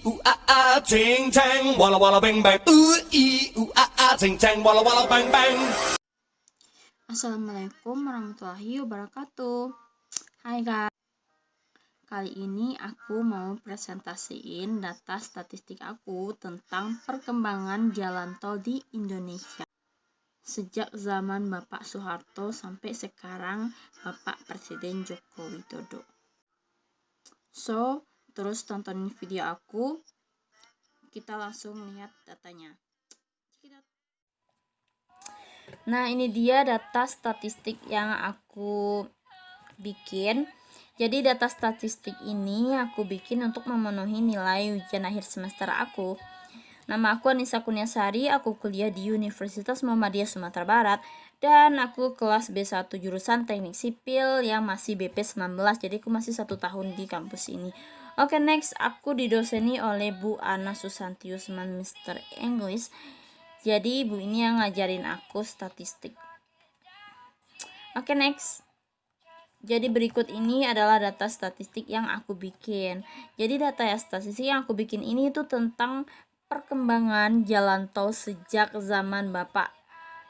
ooh ah ah, ting tang, walla walla bang bang. Ooh ooh ah ah, ting tang, walla walla bang bang. Assalamualaikum warahmatullahi wabarakatuh. Hai guys, kali ini aku mau presentasiin data statistik aku tentang perkembangan jalan tol di Indonesia sejak zaman Bapak Soeharto sampai sekarang Bapak Presiden Joko Widodo. So, terus tontonin video aku, kita langsung lihat datanya. Nah, ini dia data statistik yang aku bikin. Jadi data statistik ini aku bikin untuk memenuhi nilai ujian akhir semester aku. Nama aku Anissa Kurniasari, aku kuliah di Universitas Muhammadiyah Sumatera Barat dan aku kelas B1 jurusan Teknik Sipil yang masih BP19, jadi aku masih 1 tahun di kampus ini. Oke, next, aku didoseni oleh Bu Ana Susantius Mr. English. Jadi ibu ini yang ngajarin aku statistik. Oke, next. Jadi berikut ini adalah data statistik yang aku bikin. Jadi data statistik yang aku bikin ini itu tentang perkembangan jalan tol sejak zaman Bapak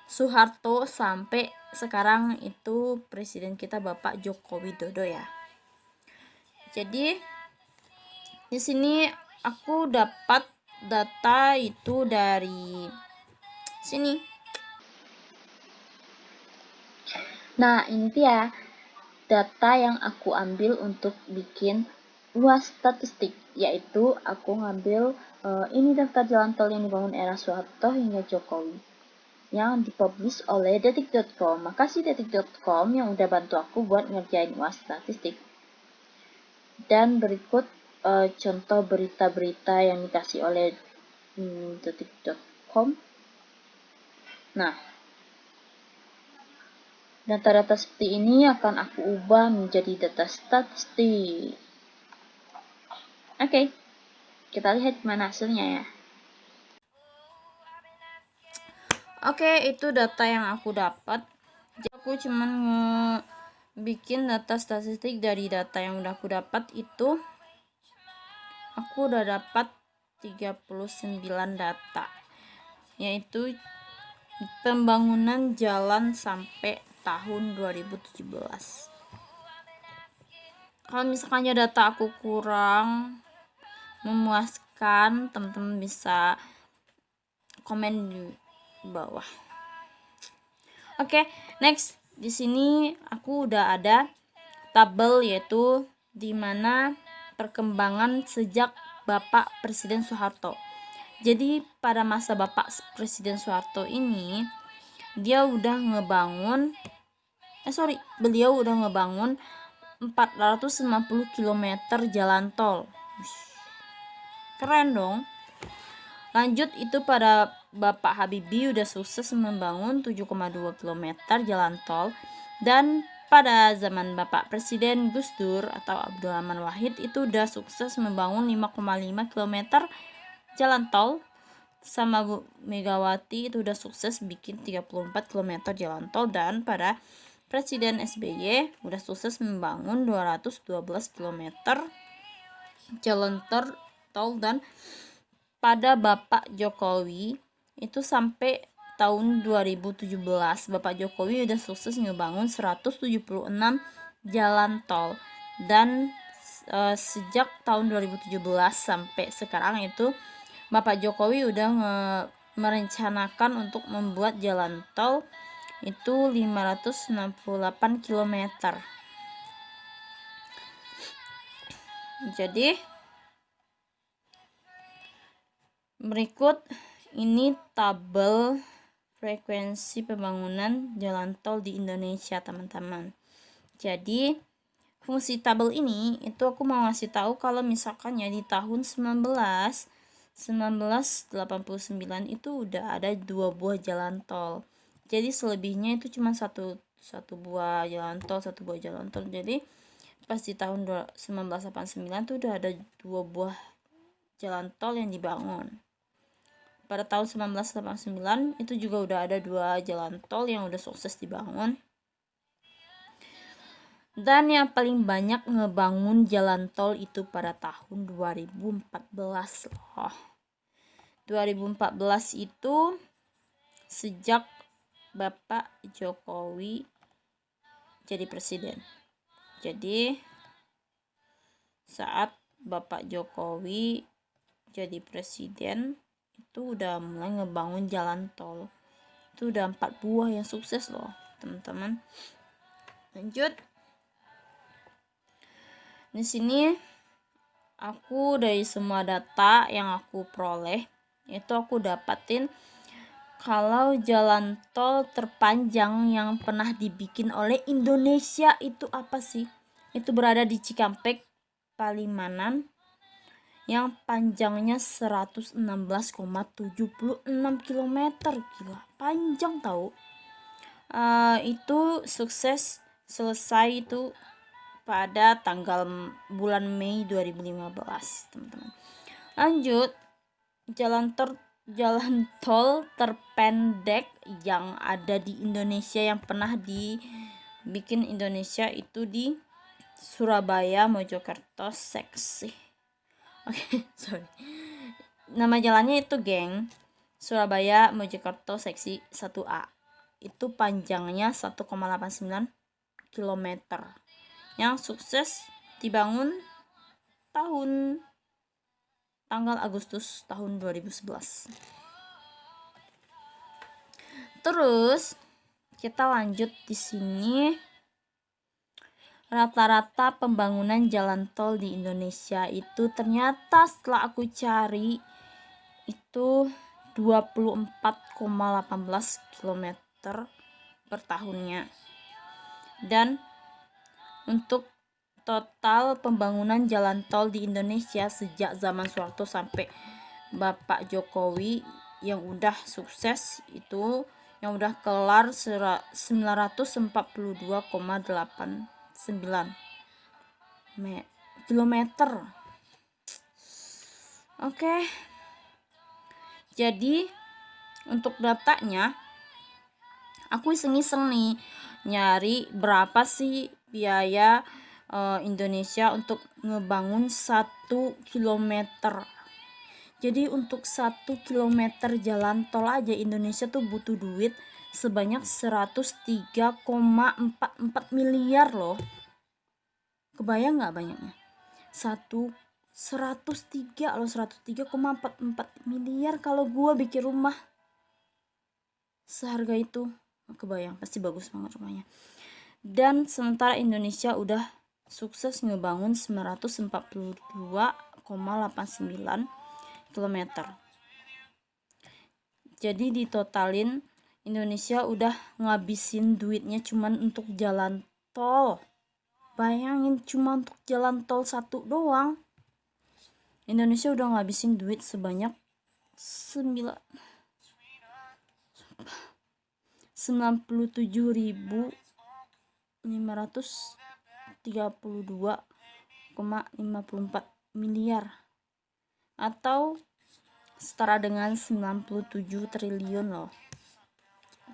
Soeharto sampai sekarang itu presiden kita Bapak Joko Widodo ya. Jadi di sini aku dapat data itu dari sini. Nah, ini dia data yang aku ambil untuk bikin UAS statistik, yaitu aku ngambil ini daftar jalan tol yang dibangun era Soeharto hingga Jokowi yang dipublish oleh detik.com. Makasih detik.com yang udah bantu aku buat ngerjain UAS statistik. Dan berikut contoh berita-berita yang dikasih oleh detik.com. Nah, data-data seperti ini akan aku ubah menjadi data statistik. Oke, kita lihat gimana hasilnya ya. Oke, itu data yang aku dapat. Jadi aku cuman bikin data statistik dari data yang udah aku dapat itu. Aku udah dapat 39 data. Yaitu pembangunan jalan sampai tahun 2017. Kalau misalkan data aku kurang memuaskan, teman-teman bisa komen di bawah. Oke, next. Di sini aku udah ada tabel yaitu dimana perkembangan sejak Bapak Presiden Soeharto. Jadi pada masa Bapak Presiden Soeharto ini beliau udah ngebangun 450 km jalan tol. Keren dong. Lanjut itu pada Bapak Habibie udah sukses membangun 7,2 km jalan tol, dan pada zaman Bapak Presiden Gus Dur atau Abdurrahman Wahid itu udah sukses membangun 5,5 km jalan tol, sama Bu Megawati itu udah sukses bikin 34 km jalan tol, dan pada Presiden SBY udah sukses membangun 212 km jalan tol, dan pada Bapak Jokowi itu sampai tahun 2017 Bapak Jokowi udah sukses ngebangun 176 jalan tol, dan sejak tahun 2017 sampai sekarang itu Bapak Jokowi udah merencanakan untuk membuat jalan tol itu 568 km. Jadi berikut ini tabel frekuensi pembangunan jalan tol di Indonesia, teman-teman. Jadi fungsi tabel ini itu aku mau ngasih tahu kalau misalkan ya di tahun 1989 itu udah ada 2 buah jalan tol. Jadi selebihnya itu cuma satu buah jalan tol, Jadi pas di tahun 1989 tuh udah ada 2 buah jalan tol yang dibangun. Pada tahun 1989 itu juga udah ada 2 jalan tol yang udah sukses dibangun. Dan yang paling banyak ngebangun jalan tol itu pada tahun 2014 loh. 2014 itu sejak Bapak Jokowi jadi presiden. Jadi saat Bapak Jokowi jadi presiden itu udah mulai ngebangun jalan tol. Itu udah 4 buah yang sukses loh, teman-teman. Lanjut. Di sini aku dari semua data yang aku peroleh itu aku dapatin kalau jalan tol terpanjang yang pernah dibikin oleh Indonesia itu apa sih? Itu berada di Cikampek, Palimanan, yang panjangnya 116,76 km. Gila, panjang tahu. Itu sukses selesai itu pada tanggal bulan Mei 2015, teman-teman. Lanjut, jalan tol terpendek yang ada di Indonesia yang pernah dibikin Indonesia itu di Surabaya Mojokerto seksi. Oke, sorry. Nama jalannya itu, geng, Surabaya Mojokerto seksi 1A. Itu panjangnya 1,89 km. Yang sukses dibangun tanggal Agustus tahun 2011. Terus kita lanjut di sini. Rata-rata pembangunan jalan tol di Indonesia itu ternyata setelah aku cari itu 24,18 km per tahunnya. Dan untuk total pembangunan jalan tol di Indonesia sejak zaman Soeharto sampai Bapak Jokowi yang udah sukses itu, yang udah kelar 942,89 kilometer. Oke. Jadi untuk datanya aku iseng-iseng nih nyari berapa sih biaya Indonesia untuk ngebangun 1 kilometer. Jadi untuk 1 kilometer jalan tol aja Indonesia tuh butuh duit sebanyak 103,44 miliar loh. Kebayang nggak banyaknya? 103,44 miliar kalau gua bikin rumah seharga itu. Kebayang, pasti bagus banget rumahnya. Dan sementara Indonesia udah sukses ngebangun 942,89 km. Jadi ditotalin Indonesia udah ngabisin duitnya cuman untuk jalan tol. Bayangin, cuma untuk jalan tol satu doang Indonesia udah ngabisin duit sebanyak 97.532,54 miliar atau setara dengan 97 triliun loh.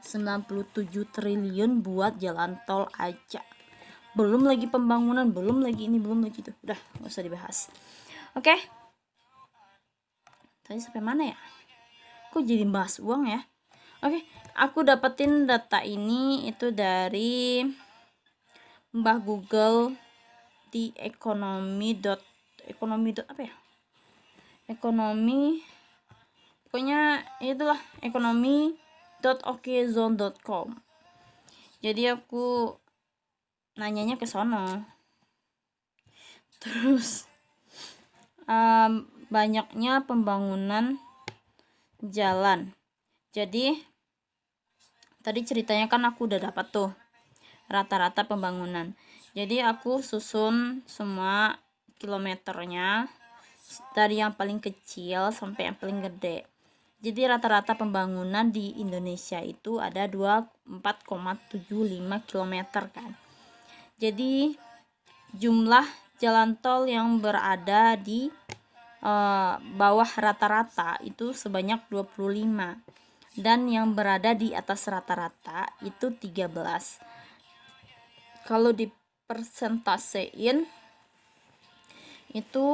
97 triliun buat jalan tol aja. Belum lagi pembangunan, belum lagi ini, belum lagi itu. Udah, gak usah dibahas. Oke. Tadi sampai mana ya? Kok jadi bahas uang ya? Oke, aku dapetin data ini itu dari Mbah Google di ekonomi apa ya? Ekonomi, pokoknya itulah ekonomi.okezone.com. Jadi aku nanyanya ke sono. Terus banyaknya pembangunan jalan. Jadi tadi ceritanya kan aku udah dapat tuh rata-rata pembangunan. Jadi aku susun semua kilometernya dari yang paling kecil sampai yang paling gede. Jadi rata-rata pembangunan di Indonesia itu ada 24,75 km kan. Jadi jumlah jalan tol yang berada di bawah rata-rata itu sebanyak 25 dan yang berada di atas rata-rata itu 13. Kalau persentasein itu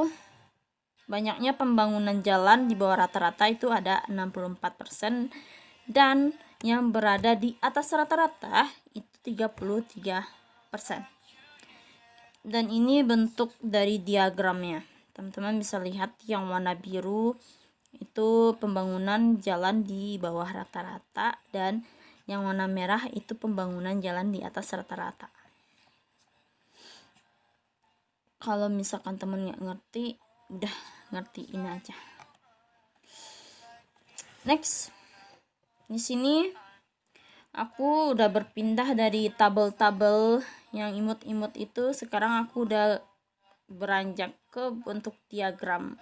banyaknya pembangunan jalan di bawah rata-rata itu ada 64%, dan yang berada di atas rata-rata itu 33%. Dan ini bentuk dari diagramnya. Teman-teman bisa lihat yang warna biru itu pembangunan jalan di bawah rata-rata, dan yang warna merah itu pembangunan jalan di atas rata-rata. Kalau misalkan teman nggak ngerti, udah ngertiin aja. Next, di sini aku udah berpindah dari tabel-tabel yang imut-imut itu, sekarang aku udah beranjak ke bentuk diagram.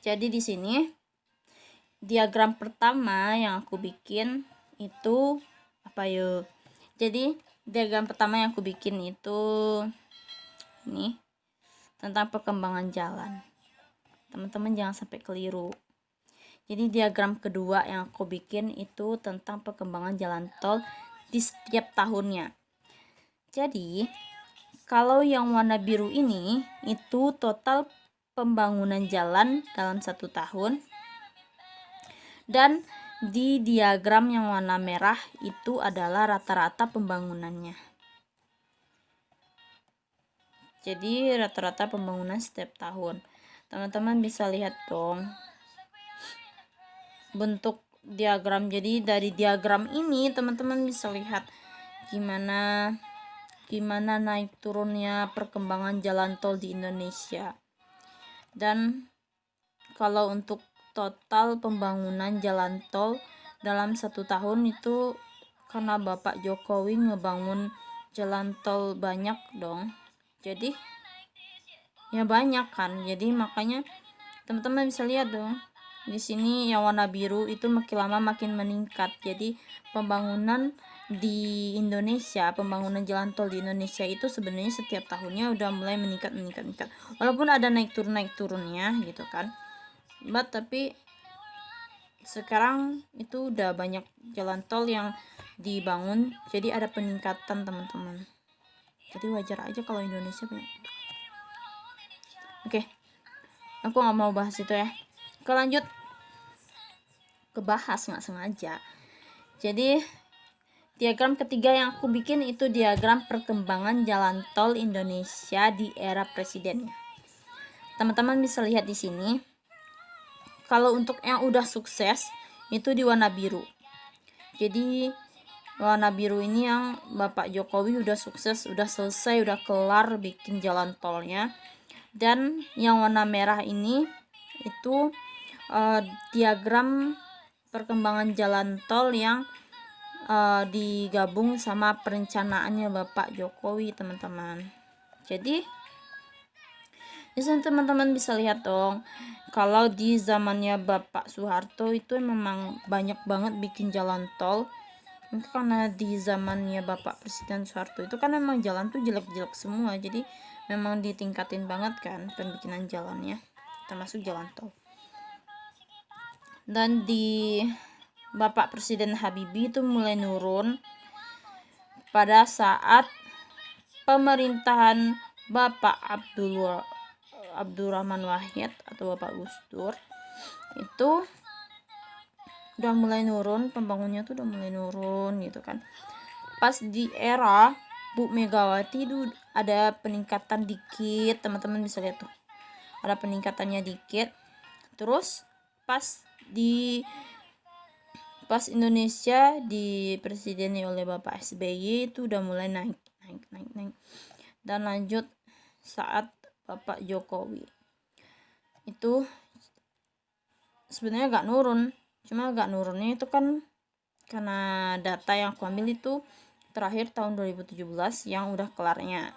Jadi di sini diagram pertama yang aku bikin itu apa yuk? Jadi diagram pertama yang aku bikin itu ini tentang perkembangan jalan. Teman-teman jangan sampai keliru. Jadi diagram kedua yang aku bikin itu tentang perkembangan jalan tol di setiap tahunnya. Jadi kalau yang warna biru ini itu total pembangunan jalan dalam 1 tahun, dan di diagram yang warna merah itu adalah rata-rata pembangunannya. Jadi rata-rata pembangunan setiap tahun. Teman-teman bisa lihat dong bentuk diagram. Jadi dari diagram ini teman-teman bisa lihat gimana naik turunnya perkembangan jalan tol di Indonesia. Dan kalau untuk total pembangunan jalan tol dalam 1 tahun itu karena Bapak Jokowi ngebangun jalan tol banyak dong, jadi ya banyak kan, jadi makanya teman-teman bisa lihat dong di sini yang warna biru itu makin lama makin meningkat. Jadi pembangunan di Indonesia, pembangunan jalan tol di Indonesia itu sebenarnya setiap tahunnya udah mulai meningkat. Walaupun ada naik turunnya gitu kan. Tapi sekarang itu udah banyak jalan tol yang dibangun, jadi ada peningkatan teman-teman. Jadi wajar aja kalau Indonesia banyak. Oke, aku nggak mau bahas itu ya. Kita lanjut ke bahas nggak sengaja. Jadi diagram ketiga yang aku bikin itu diagram perkembangan jalan tol Indonesia di era presidennya. Teman-teman bisa lihat di sini. Kalau untuk yang udah sukses itu di warna biru. Jadi warna biru ini yang Bapak Jokowi udah sukses, udah selesai, udah kelar bikin jalan tolnya. Dan yang warna merah ini itu diagram perkembangan jalan tol yang digabung sama perencanaannya Bapak Jokowi, teman-teman. Jadi di sini teman-teman bisa lihat dong, kalau di zamannya Bapak Soeharto itu memang banyak banget bikin jalan tol. Mungkin karena di zamannya Bapak Presiden Soeharto itu kan memang jalan tuh jelek-jelek semua, jadi memang ditingkatin banget kan pembikinan jalannya, termasuk jalan tol. Dan di Bapak Presiden Habibie itu mulai nurun pada saat pemerintahan Bapak Abdurrahman Wahid atau Bapak Gus Dur itu udah mulai nurun, pembangunnya tuh udah mulai nurun gitu kan. Pas di era Bu Megawati itu ada peningkatan dikit, teman-teman bisa lihat tuh ada peningkatannya dikit. Terus pas Indonesia dipresideni oleh Bapak SBY itu udah mulai naik dan lanjut saat Bapak Jokowi itu sebenarnya gak nurun, cuma gak nurunnya itu kan karena data yang aku ambil itu terakhir tahun 2017 yang udah kelarnya.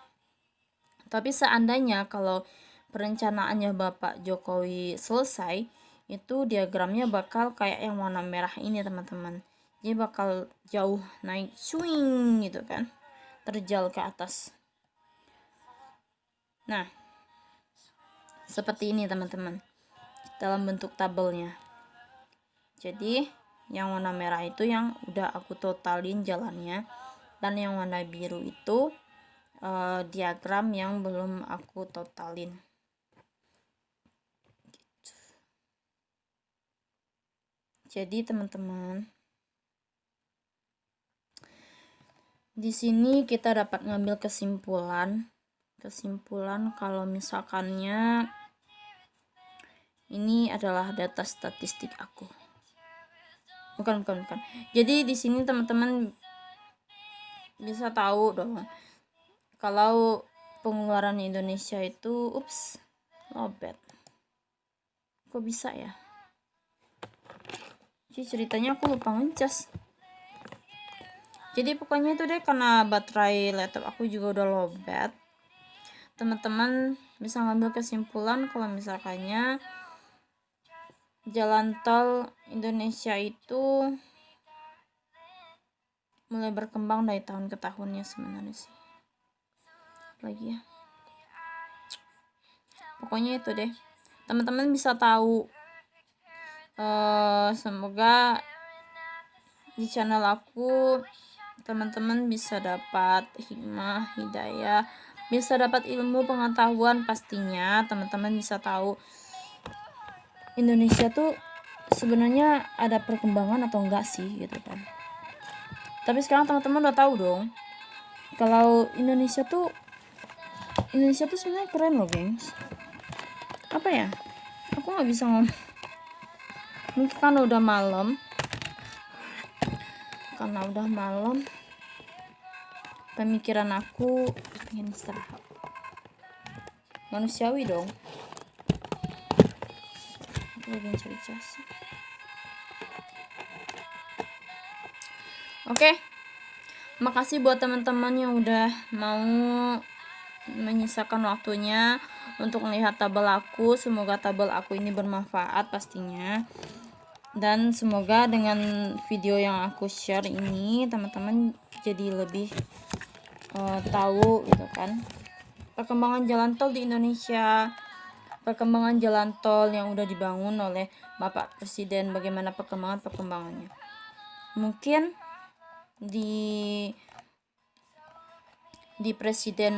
Tapi seandainya kalau perencanaannya Bapak Jokowi selesai, itu diagramnya bakal kayak yang warna merah ini teman-teman. Jadi bakal jauh naik swing gitu kan, terjal ke atas. Nah, seperti ini teman-teman dalam bentuk tabelnya. Jadi yang warna merah itu yang udah aku totalin jalannya, dan yang warna biru itu diagram yang belum aku totalin. Jadi teman-teman, di sini kita dapat ngambil kesimpulan kalau misalkannya ini adalah data statistik aku. Bukan. Jadi di sini teman-teman bisa tahu dong kalau pengeluaran Indonesia itu lowbat. Kok bisa ya? Jadi ceritanya aku lupa ngecas. Jadi pokoknya itu deh, karena baterai laptop aku juga udah lowbat. Teman-teman bisa ngambil kesimpulan kalau misalkannya jalan tol Indonesia itu mulai berkembang dari tahun ke tahunnya sebenarnya sih. Lagi ya. Pokoknya itu deh. Teman-teman bisa tahu. Semoga di channel aku teman-teman bisa dapat hikmah, hidayah, bisa dapat ilmu pengetahuan. Pastinya teman-teman bisa tahu Indonesia tuh sebenarnya ada perkembangan atau enggak sih gitu kan. Tapi sekarang teman-teman udah tahu dong kalau Indonesia tuh sebenarnya keren loh, gengs. Apa ya? Aku nggak bisa ngomong. Mungkin karena udah malam. Pemikiran aku ingin istirahat. Manusiawi dong. Aku lagi cari jasa. Oke. Makasih buat teman-teman yang udah mau menyisakan waktunya untuk melihat tabel aku. Semoga tabel aku ini bermanfaat pastinya. Dan semoga dengan video yang aku share ini teman-teman jadi lebih tahu gitu kan perkembangan jalan tol di Indonesia, perkembangan jalan tol yang udah dibangun oleh Bapak Presiden, bagaimana perkembangannya. Mungkin di presiden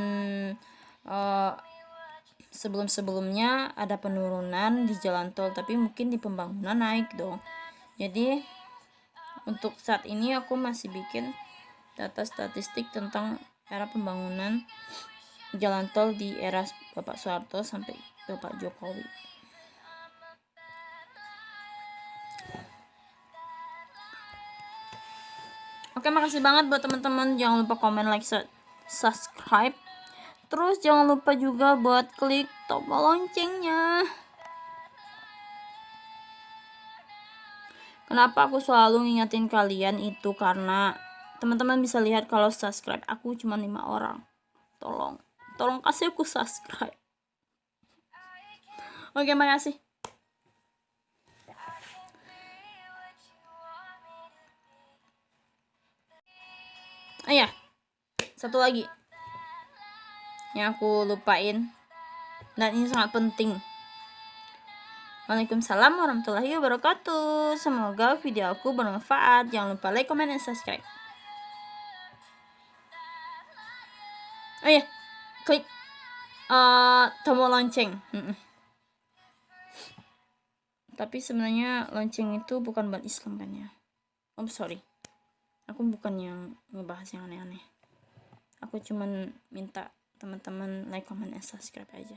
sebelum-sebelumnya ada penurunan di jalan tol, tapi mungkin di pembangunan naik dong. Jadi untuk saat ini aku masih bikin data statistik tentang era pembangunan jalan tol di era Bapak Soeharto sampai Bapak Jokowi. Oke, makasih banget buat teman-teman. Jangan lupa komen, like, subscribe. Terus jangan lupa juga buat klik tombol loncengnya. Kenapa aku selalu ngingetin kalian itu karena teman-teman bisa lihat kalau subscribe aku cuma 5 orang. Tolong kasih aku subscribe. Oke, makasih. Ya, satu lagi yang aku lupain dan ini sangat penting. Waalaikumsalam warahmatullahi wabarakatuh. Semoga video aku bermanfaat. Jangan lupa like, comment, dan subscribe. Klik tombol lonceng. Tapi sebenarnya lonceng itu bukan buat Islam kan ya. Sorry. Aku bukan yang ngebahas yang aneh-aneh. Aku cuman minta teman-teman like, comment, dan subscribe aja.